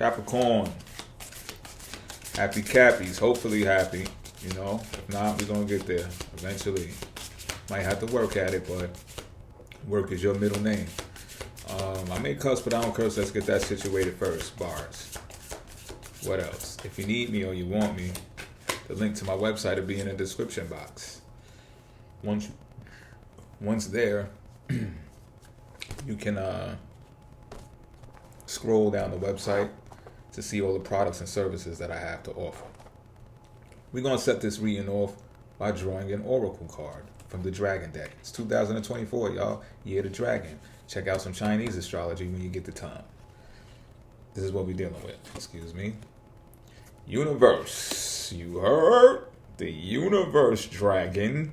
Capricorn. Happy Cappies. Hopefully happy. You know, if not, we're going to get there eventually. Might have to work at it, but work is your middle name. I may cuss, but I don't curse. Let's get that situated first. Bars. What else? If you need me or you want me, the link to my website will be in the description box. Once there, you can scroll down the website to see all the products and services that I have to offer. We're going to set this reading off by drawing an oracle card from the Dragon deck. It's 2024, y'all. Year of the Dragon. Check out some Chinese astrology when you get the time. This is what we're dealing with. Excuse me. Universe. You heard? The universe, Dragon.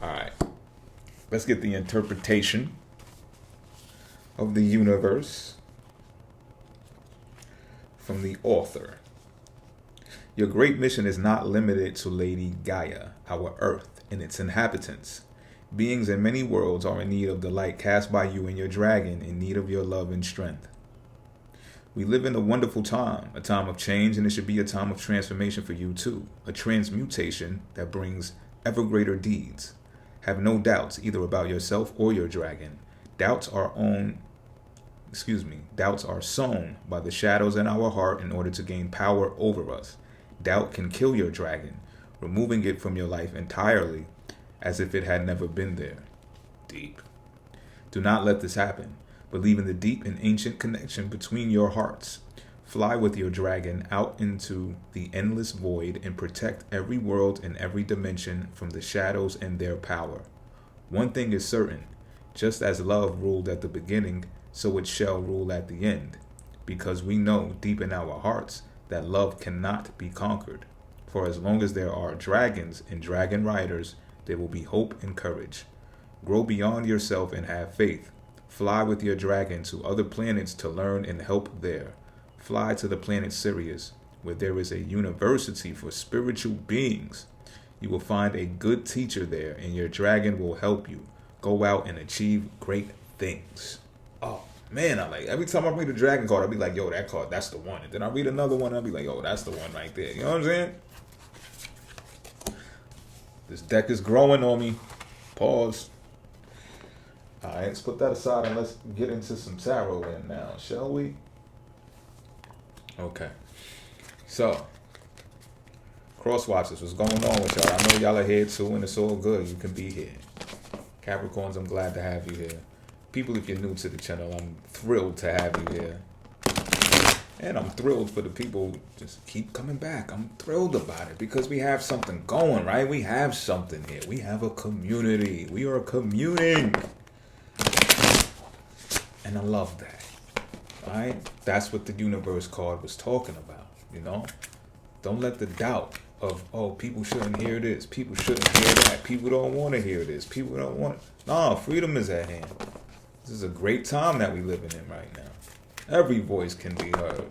Alright. Let's get the interpretation of the universe from the author. Your great mission is not limited to Lady Gaia, our Earth, and its inhabitants. Beings in many worlds are in need of the light cast by you and your dragon, in need of your love and strength. We live in a wonderful time, a time of change, and it should be a time of transformation for you too. A transmutation that brings ever greater deeds. Have no doubts either about yourself or your dragon. Doubts are sown by the shadows in our heart in order to gain power over us. Doubt can kill your dragon, removing it from your life entirely as if it had never been there. Deep. Do not let this happen. Believe in the deep and ancient connection between your hearts. Fly with your dragon out into the endless void and protect every world and every dimension from the shadows and their power. One thing is certain, just as love ruled at the beginning, so it shall rule at the end, because we know deep in our hearts that love cannot be conquered. For as long as there are dragons and dragon riders, there will be hope and courage. Grow beyond yourself and have faith. Fly with your dragon to other planets to learn and help there. Fly to the planet Sirius, where there is a university for spiritual beings. You will find a good teacher there, and your dragon will help you. Go out and achieve great things. Oh, man, every time I read a dragon card, I'll be like, yo, that card, that's the one. And then I read another one, I'll be like, yo, that's the one right there. You know what I'm saying? This deck is growing on me. Pause. All right, let's put that aside and let's get into some tarot in now, shall we? Okay. So, cross watchers, what's going on with y'all? I know y'all are here too, and it's all good. You can be here. Capricorns, I'm glad to have you here. People, if you're new to the channel, I'm thrilled to have you here. And I'm thrilled for the people who just keep coming back. I'm thrilled about it because we have something going, right? We have something here. We have a community. We are communing. And I love that. Right? That's what the universe card was talking about, you know? Don't let the doubt of, oh, people shouldn't hear this. People shouldn't hear that. People don't want to hear this. People don't want it. No, freedom is at hand. This is a great time that we're living in right now. Every voice can be heard.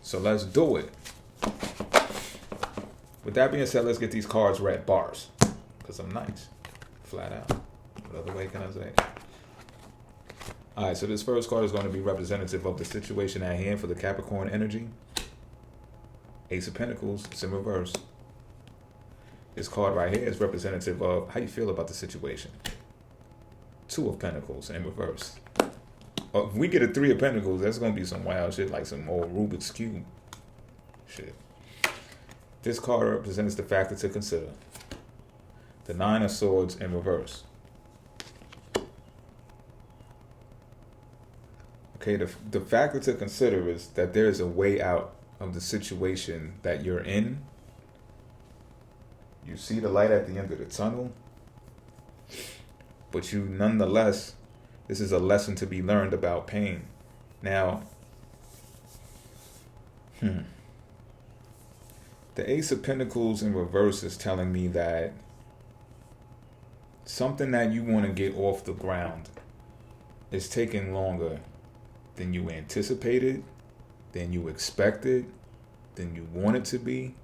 So let's do it. With that being said, let's get these cards read. Bars. Because I'm nice. Flat out. What other way can I say it? Alright, so this first card is going to be representative of the situation at hand for the Capricorn energy. Ace of Pentacles, it's in reverse. This card right here is representative of how you feel about the situation. Two of Pentacles in reverse. If we get a Three of Pentacles, that's going to be some wild shit, like some old Rubik's Cube shit. This card represents the factor to consider. The Nine of Swords in reverse. Okay, the factor to consider is that there is a way out of the situation that you're in. You see the light at the end of the tunnel, but you nonetheless, this is a lesson to be learned about pain. Now, the Ace of Pentacles in reverse is telling me that something that you want to get off the ground is taking longer than you anticipated, than you expected, than you want it to be.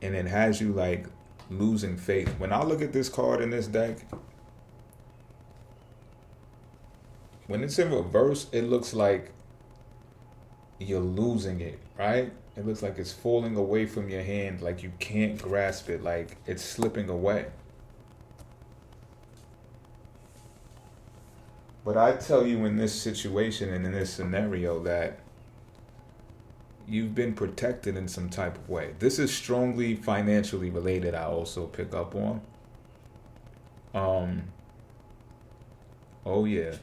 And it has you like losing faith. When I look at this card in this deck, when it's in reverse, it looks like you're losing it, right? It looks like it's falling away from your hand, like you can't grasp it, like it's slipping away. But I tell you, in this situation and in this scenario, that you've been protected in some type of way. This is strongly financially related, I also pick up on. Oh yeah.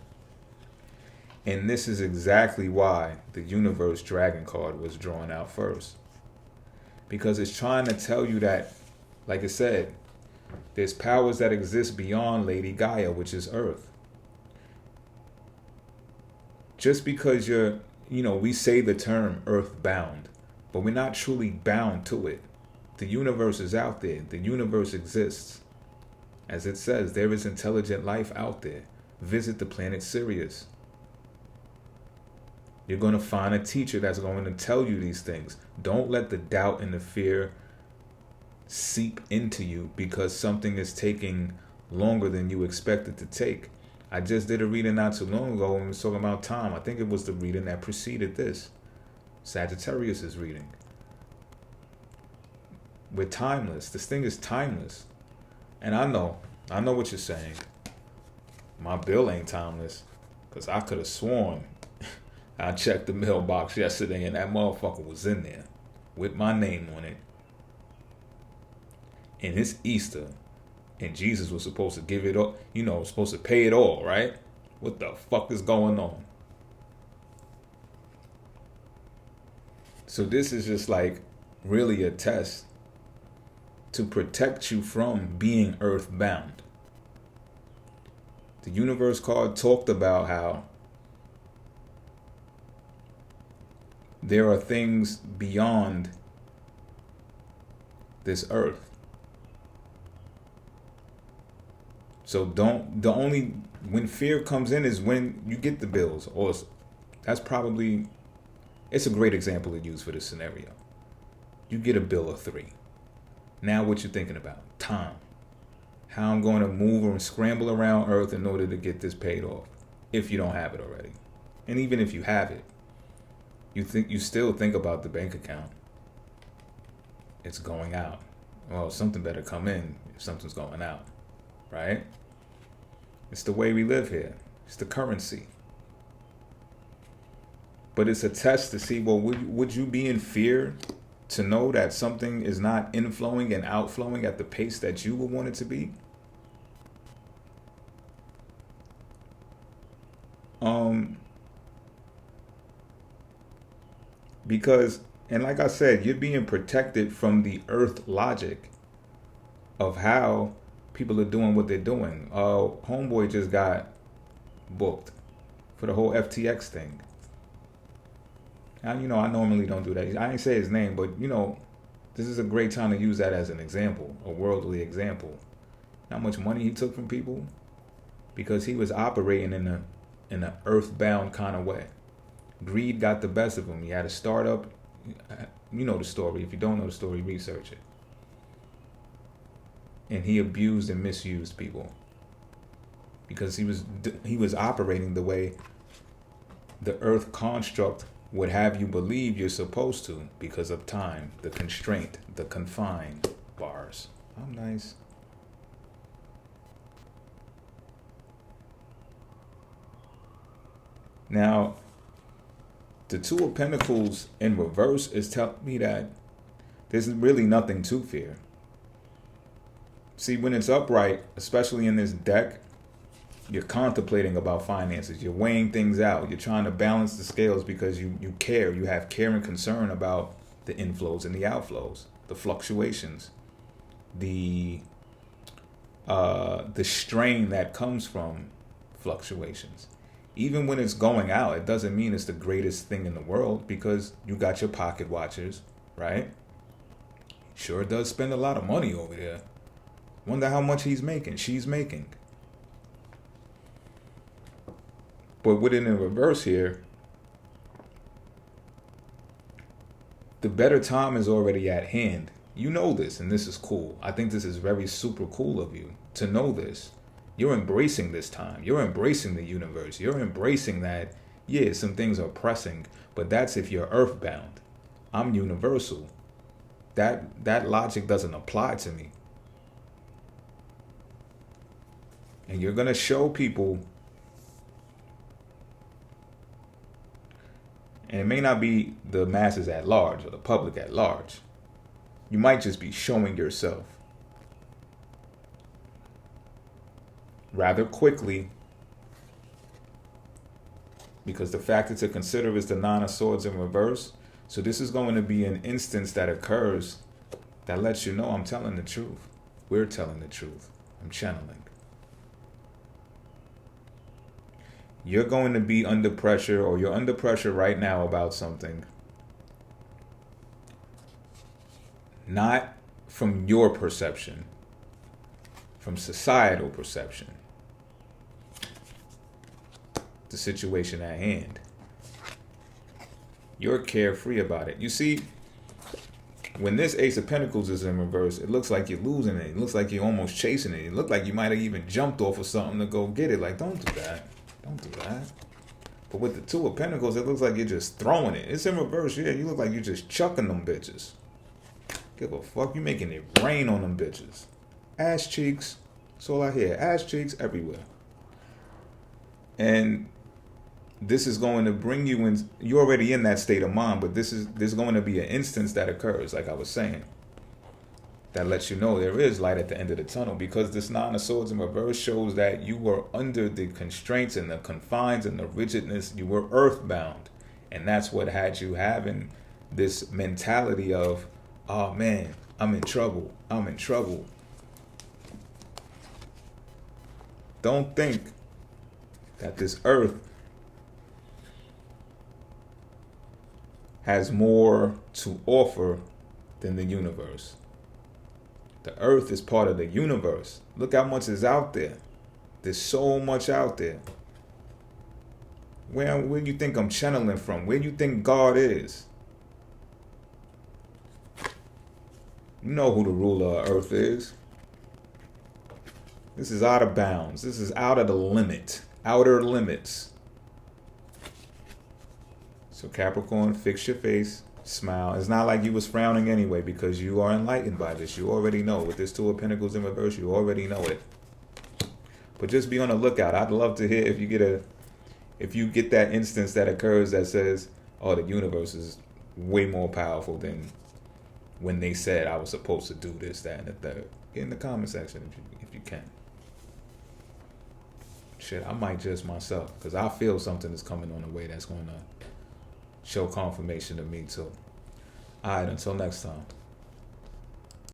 And this is exactly why the Universe Dragon card was drawn out first. Because it's trying to tell you that, like I said, there's powers that exist beyond Lady Gaia, which is Earth. Just because we say the term Earthbound, but we're not truly bound to it. The universe is out there. The universe exists. As it says, there is intelligent life out there. Visit the planet Sirius. You're going to find a teacher that's going to tell you these things. Don't let the doubt and the fear seep into you because something is taking longer than you expected to take. I just did a reading not too long ago when we was talking about time. I think it was the reading that preceded this. Sagittarius' reading. We're timeless. This thing is timeless. And I know what you're saying. My bill ain't timeless. Because I could have sworn I checked the mailbox yesterday and that motherfucker was in there with my name on it. And it's Easter. And Jesus was supposed to give it all, supposed to pay it all, right? What the fuck is going on? So this is just like really a test to protect you from being earthbound. The Universe card talked about how there are things beyond this earth. So when fear comes in is when you get the bills, or it's a great example to use for this scenario. You get a bill of 3. Now what you're thinking about? Time. How I'm going to move and scramble around Earth in order to get this paid off, if you don't have it already. And even if you have it, you still think about the bank account. It's going out. Well, something better come in if something's going out. Right? It's the way we live here. It's the currency. But it's a test to see, well, would you be in fear to know that something is not inflowing and outflowing at the pace that you would want it to be? Because, and like I said, you're being protected from the earth logic of how people are doing what they're doing. Homeboy just got booked for the whole FTX thing. I normally don't do that. I ain't say his name, but this is a great time to use that as an example, a worldly example. How much money he took from people because he was operating in an earthbound kind of way. Greed got the best of him. He had a startup. You know the story. If you don't know the story, research it. And he abused and misused people because he was operating the way the earth construct would have you believe you're supposed to because of time, the constraint, the confined bars. I'm nice. Now, the Two of Pentacles in reverse is telling me that there's really nothing to fear. See, when it's upright, especially in this deck, you're contemplating about finances. You're weighing things out. You're trying to balance the scales because you care. You have care and concern about the inflows and the outflows, the fluctuations, the strain that comes from fluctuations. Even when it's going out, it doesn't mean it's the greatest thing in the world because you got your pocket watchers, right? Sure does spend a lot of money over there. Wonder how much he's making, she's making. But with it in reverse here, the better time is already at hand. You know this, and this is cool. I think this is very super cool of you to know this. You're embracing this time. You're embracing the universe. You're embracing that, yeah, some things are pressing, but that's if you're earthbound. I'm universal. That logic doesn't apply to me. And you're going to show people, and it may not be the masses at large or the public at large. You might just be showing yourself rather quickly, because the factor to consider is the Nine of Swords in reverse. So this is going to be an instance that occurs that lets you know I'm telling the truth. We're telling the truth. I'm channeling. You're going to be under pressure, or you're under pressure right now about something. Not from your perception, from societal perception. The situation at hand. You're carefree about it. You see, when this Ace of Pentacles is in reverse, it looks like you're losing it. It looks like you're almost chasing it. It looked like you might have even jumped off of something to go get it. Like, don't do that. Don't do that. But with the Two of Pentacles, it looks like you're just throwing it. It's in reverse, yeah. You look like you're just chucking them bitches. Give a fuck. You making it rain on them bitches. Ass cheeks. That's all I hear. Ass cheeks everywhere. And this is going to bring you in. You're already in that state of mind, but there's going to be an instance that occurs, like I was saying, that lets you know there is light at the end of the tunnel, because this Nine of Swords in reverse shows that you were under the constraints and the confines and the rigidness. You were earthbound, and that's what had you having this mentality of, oh man, I'm in trouble. I'm in trouble. Don't think that this earth has more to offer than the universe. The earth is part of the universe. Look how much is out there. There's so much out there. Where do you think I'm channeling from? Where do you think God is? You know who the ruler of earth is. This is out of bounds. This is out of the limit. Outer limits. So Capricorn, fix your face, smile. It's not like you was frowning anyway, because you are enlightened by this. You already know. With this Two of Pentacles in reverse, you already know it. But just be on the lookout. I'd love to hear if you get that instance that occurs that says, oh, the universe is way more powerful than when they said I was supposed to do this, that, and the third. Get in the comment section if you can. Shit, I might judge myself, because I feel something is coming on the way that's going to show confirmation to me too. All right, until next time.